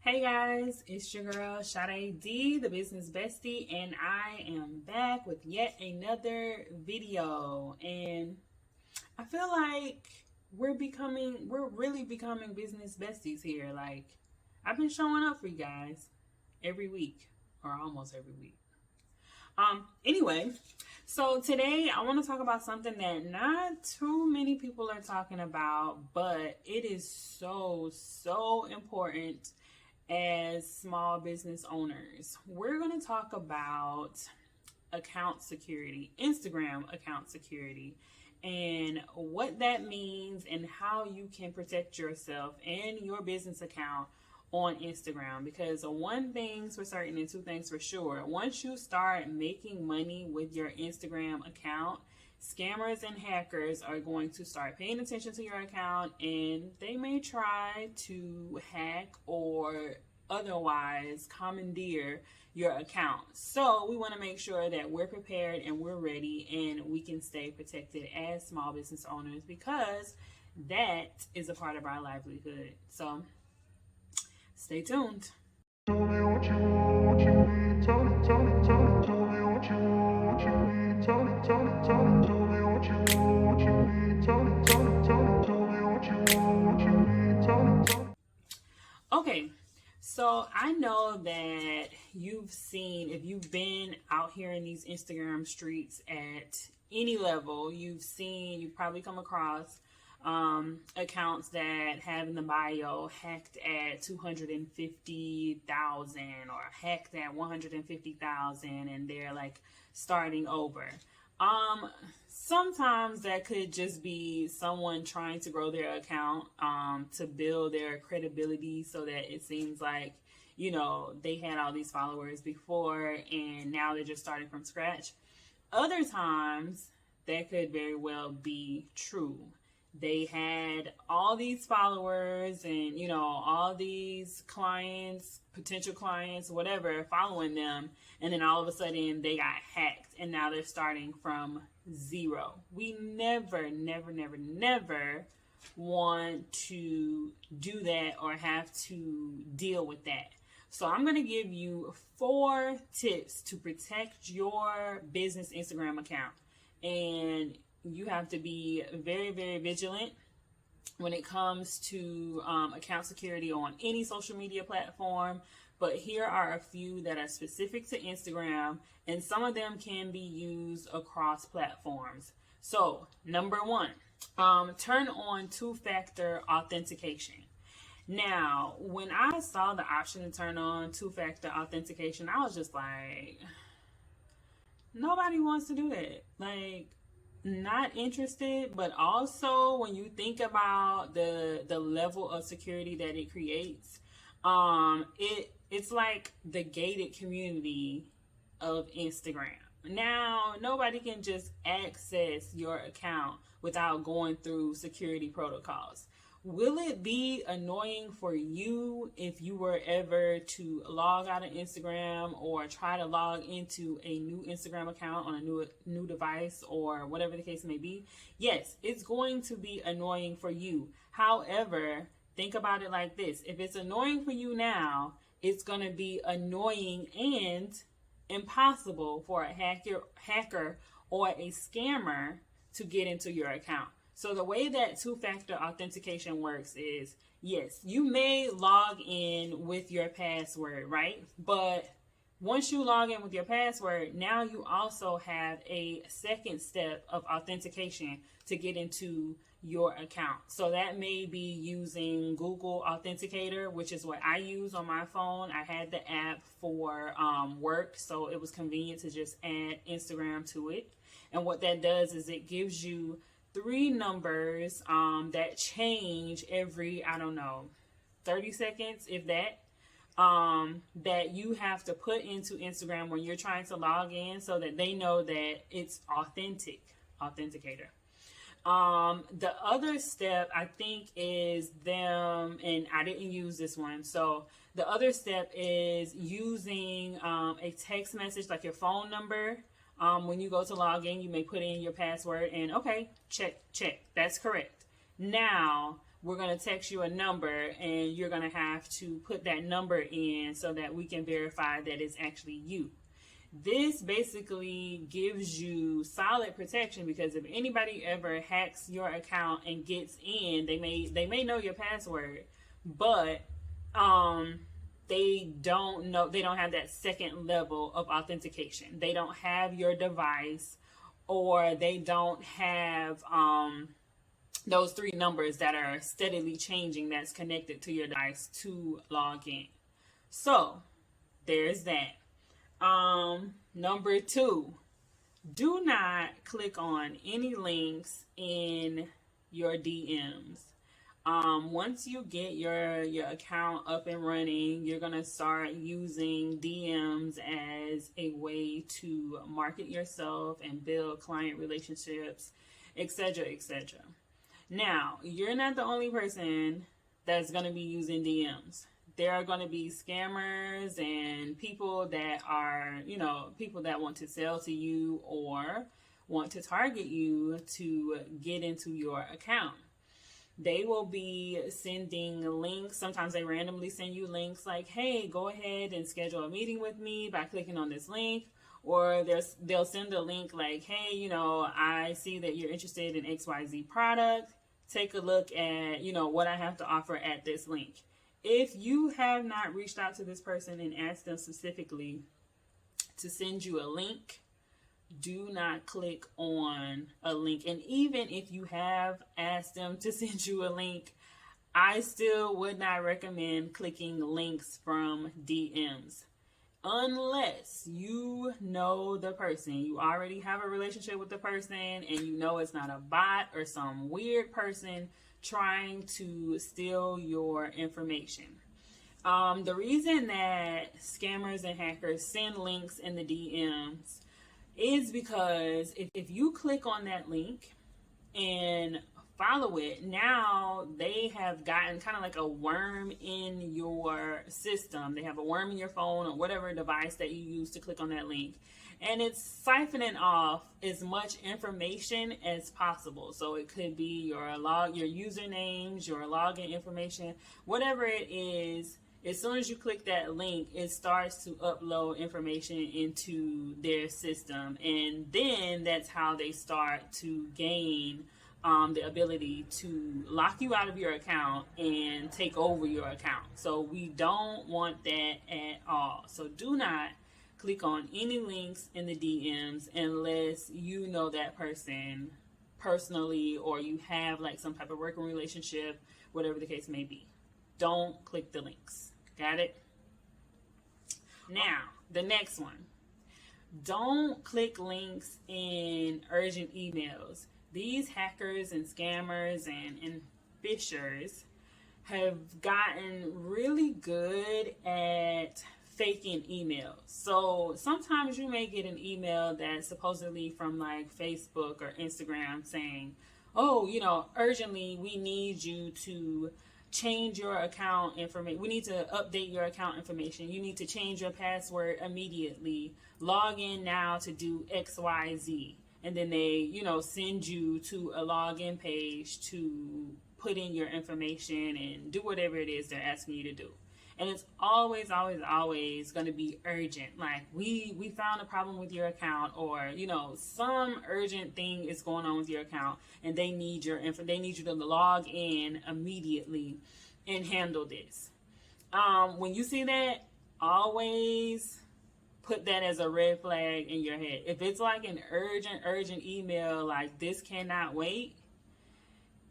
Hey guys, it's your girl Sade D, the business bestie, and I am back with yet another video. And I feel like we're really becoming business besties here. Like, I've been showing up for you guys every week, or almost every week. Anyway, so today I want to talk about something that not too many people are talking about, but it is so important as small business owners. We're going to talk about account security, Instagram account security, and what that means and how you can protect yourself and your business account on Instagram. Because one thing's for certain and two things for sure. Once you start making money with your Instagram account, scammers and hackers are going to start paying attention to your account, and they may try to hack or otherwise commandeer your account. So we want to make sure that we're prepared and we're ready and we can stay protected as small business owners, because that is a part of our livelihood. So stay tuned. Okay, so I know that you've seen, if you've been out here in these Instagram streets at any level, you've probably come across accounts that have in the bio hacked at 250,000 or hacked at 150,000, and they're like starting over. Sometimes that could just be someone trying to grow their account, to build their credibility so that it seems like, you know, they had all these followers before and now they're just starting from scratch. Other times that could very well be true. They had all these followers and, you know, all these clients, potential clients, whatever, following them. And then all of a sudden they got hacked and now they're starting from zero. We never want to do that or have to deal with that. So I'm going to give you 4 tips to protect your business Instagram account. And you have to be very vigilant when it comes to account security on any social media platform. But here are a few that are specific to Instagram, and some of them can be used across platforms. So, number 1, turn on 2-factor authentication. Now, when I saw the option to turn on 2-factor authentication, I was just like, nobody wants to do that. Like, not interested. But also when you think about the level of security that it creates, it's like the gated community of Instagram. Now, nobody can just access your account without going through security protocols. Will it be annoying for you if you were ever to log out of Instagram or try to log into a new Instagram account on a new device or whatever the case may be? Yes, it's going to be annoying for you. However, think about it like this. If it's annoying for you now, it's going to be annoying and impossible for a hacker or a scammer to get into your account. So the way that 2-factor authentication works is, yes, you may log in with your password, right? But once you log in with your password, now you also have a second step of authentication to get into your account. So that may be using Google Authenticator, which is what I use on my phone. I had the app for work, so it was convenient to just add Instagram to it. And what that does is it gives you 3 numbers that change every, 30 seconds, if that, that you have to put into Instagram when you're trying to log in so that they know that it's authenticator. The other step, I think, is them, and I didn't use this one. So the other step is using a text message, like your phone number. When you go to log in, you may put in your password and okay, check, that's correct. Now, we're going to text you a number, and you're going to have to put that number in so that we can verify that it's actually you. This basically gives you solid protection, because if anybody ever hacks your account and gets in, they may know your password, but they don't have that second level of authentication. They don't have your device, or they don't have those 3 numbers that are steadily changing that's connected to your device to log in. So there's that. Number 2, do not click on any links in your DMs. Once you get your account up and running, you're going to start using DMs as a way to market yourself and build client relationships, etc., etc. Now, you're not the only person that's going to be using DMs. There are going to be scammers and people that are, people that want to sell to you or want to target you to get into your account. They will be sending links. Sometimes they randomly send you links like, hey, go ahead and schedule a meeting with me by clicking on this link. Or they'll send a link like, hey, I see that you're interested in XYZ product. Take a look at, what I have to offer at this link. If you have not reached out to this person and asked them specifically to send you a link, do not click on a link. And even if you have asked them to send you a link, I still would not recommend clicking links from DMs. Unless you know the person, you already have a relationship with the person, and you know it's not a bot or some weird person trying to steal your information. The reason that scammers and hackers send links in the DMs is because if you click on that link and follow it, now they have gotten kind of like a worm in your system. They have a worm in your phone or whatever device that you use to click on that link. And it's siphoning off as much information as possible. So it could be your usernames, your login information, whatever it is. As soon as you click that link, it starts to upload information into their system. And then that's how they start to gain the ability to lock you out of your account and take over your account. So we don't want that at all. So do not click on any links in the DMs unless you know that person personally, or you have like some type of working relationship, whatever the case may be. Don't click the links. Got it? Now, the next one. Don't click links in urgent emails. These hackers and scammers and phishers have gotten really good at faking emails. So sometimes you may get an email that's supposedly from like Facebook or Instagram saying, oh, urgently we need you to change your account information. We need to update your account information. You need to change your password immediately. Log in now to do XYZ. And then they, send you to a login page to put in your information and do whatever it is they're asking you to do. And it's always, always, always going to be urgent. Like, we found a problem with your account, or, some urgent thing is going on with your account, and they need your info. They need you to log in immediately and handle this. When you see that, always put that as a red flag in your head. If it's like an urgent email, like this cannot wait,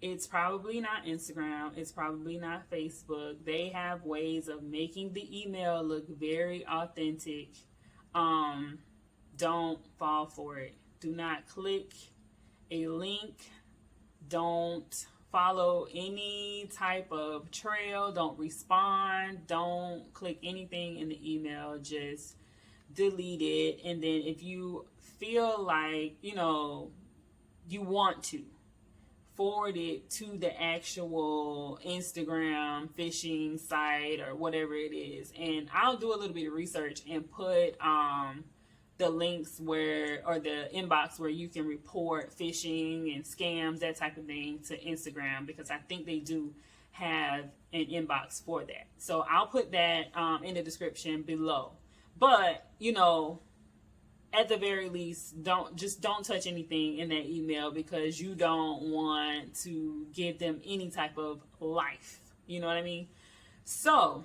it's probably not Instagram. It's probably not Facebook. They have ways of making the email look very authentic. Don't fall for it. Do not click a link. Don't follow any type of trail. Don't respond. Don't click anything in the email. Just delete it. And then if you feel like, you want to, forward it to the actual Instagram phishing site or whatever it is. And I'll do a little bit of research and put the links where, or the inbox where you can report phishing and scams, that type of thing, to Instagram, because I think they do have an inbox for that. So I'll put that in the description below. But, you know, at the very least, don't touch anything in that email, because you don't want to give them any type of life. You know what I mean? So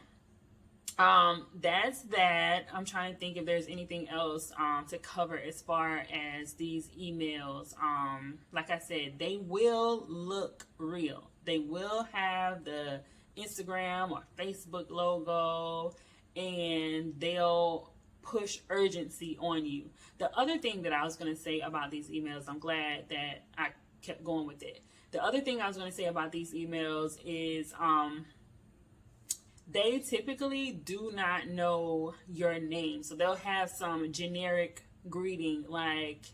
that's that. I'm trying to think if there's anything else to cover as far as these emails. Like I said, they will look real. They will have the Instagram or Facebook logo, and they'll push urgency on you. The other thing that I was going to say about these emails, I'm glad that I kept going with it. The other thing I was going to say about these emails is they typically do not know your name. So they'll have some generic greeting like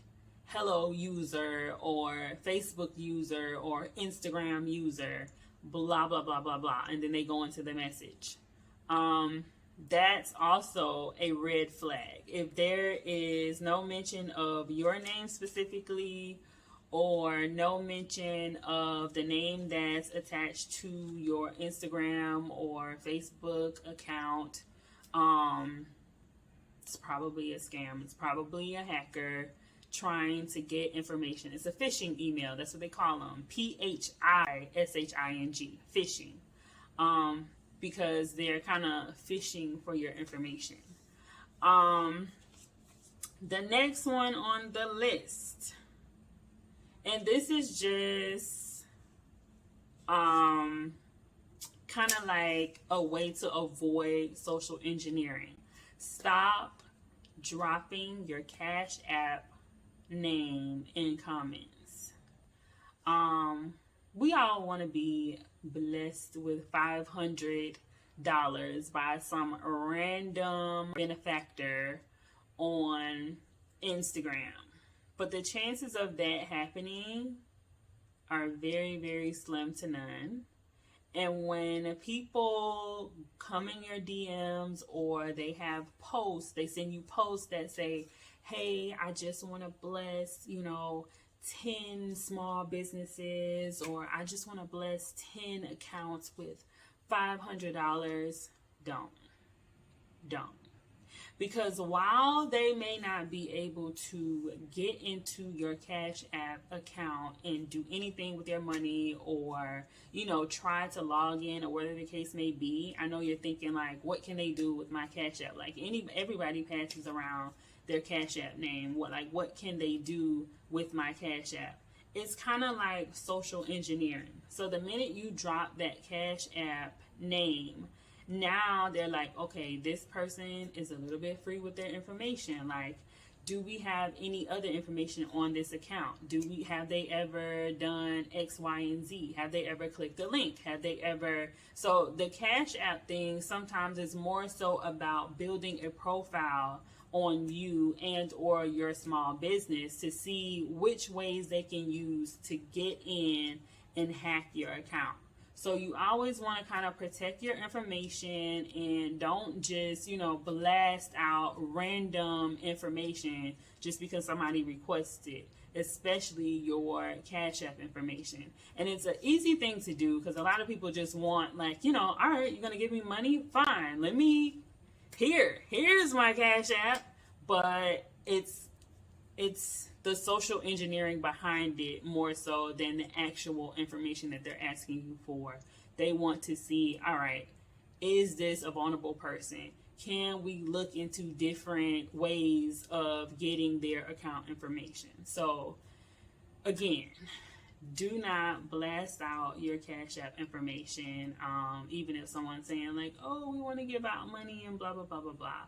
hello user, or Facebook user, or Instagram user, blah, blah, blah, blah, blah. And then they go into the message. That's also a red flag. If there is no mention of your name specifically, or no mention of the name that's attached to your Instagram or Facebook account, it's probably a scam. It's probably a hacker trying to get information. It's a phishing email. That's what they call them. Phishing, phishing. Because they're kind of fishing for your information. The next one on the list, and this is just kind of like a way to avoid social engineering. Stop dropping your Cash App name in comments. We all want to be blessed with $500 by some random benefactor on Instagram. But the chances of that happening are very, very slim to none. And when people come in your DMs, or they have posts, they send you posts that say, hey, I just want to bless, 10 small businesses, or I just want to bless 10 accounts with $500. Don't. Because while they may not be able to get into your Cash App account and do anything with your money, or, try to log in, or whatever the case may be, I know you're thinking like, what can they do with my Cash App? Like everybody passes around their Cash App name. What can they do with my Cash App? It's kind of like social engineering. So the minute you drop that Cash App name, now they're like, okay, this person is a little bit free with their information. Like, do we have any other information on this account? Have they ever done X, Y, and Z? Have they ever clicked a link? So the Cash App thing sometimes is more so about building a profile on you and or your small business to see which ways they can use to get in and hack your account. So you always want to kind of protect your information, and don't just, blast out random information just because somebody requests it, especially your Cash App information. And it's an easy thing to do, because a lot of people just want, all right, you're going to give me money? Fine. Here's my Cash App. But it's the social engineering behind it more so than the actual information that they're asking you for. They want to see, all right, is this a vulnerable person? Can we look into different ways of getting their account information? So again, do not blast out your Cash App information, even if someone's saying like, oh, we want to give out money and blah, blah, blah, blah, blah.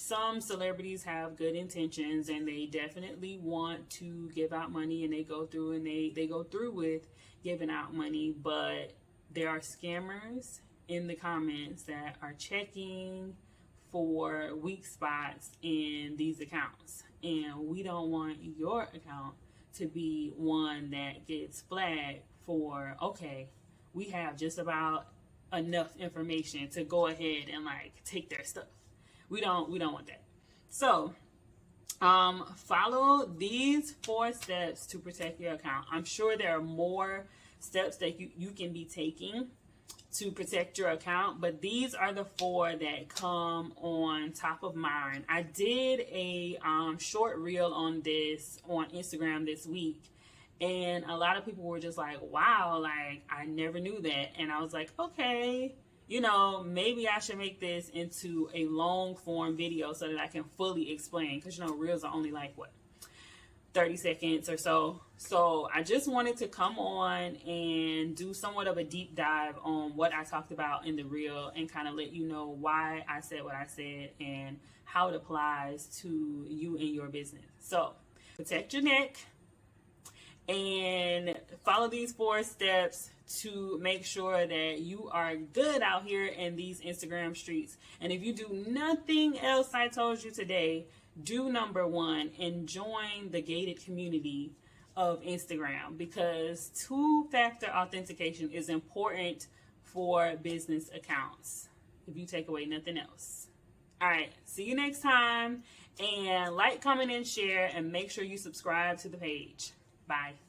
Some celebrities have good intentions, and they definitely want to give out money, and they go through with giving out money, but there are scammers in the comments that are checking for weak spots in these accounts, and we don't want your account to be one that gets flagged for, okay, we have just about enough information to go ahead and take their stuff. We don't want that. So Follow these 4 steps to protect your account. I'm sure there are more steps that you can be taking to protect your account, but these are the 4 that come on top of mind. I did a short reel on this on Instagram this week, and a lot of people were just like, wow, like I never knew that. And I was like, okay, you know, maybe I should make this into a long form video so that I can fully explain, because you know, reels are only like what, 30 seconds or so. So I just wanted to come on and do somewhat of a deep dive on what I talked about in the reel and kind of let you know why I said what I said and how it applies to you and your business. So protect your neck and follow these 4 steps to make sure that you are good out here in these Instagram streets. And if you do nothing else I told you today, do number 1 and join the gated community of Instagram, because 2-factor authentication is important for business accounts if you take away nothing else. All right, see you next time, and like, comment, and share, and make sure you subscribe to the page. Bye.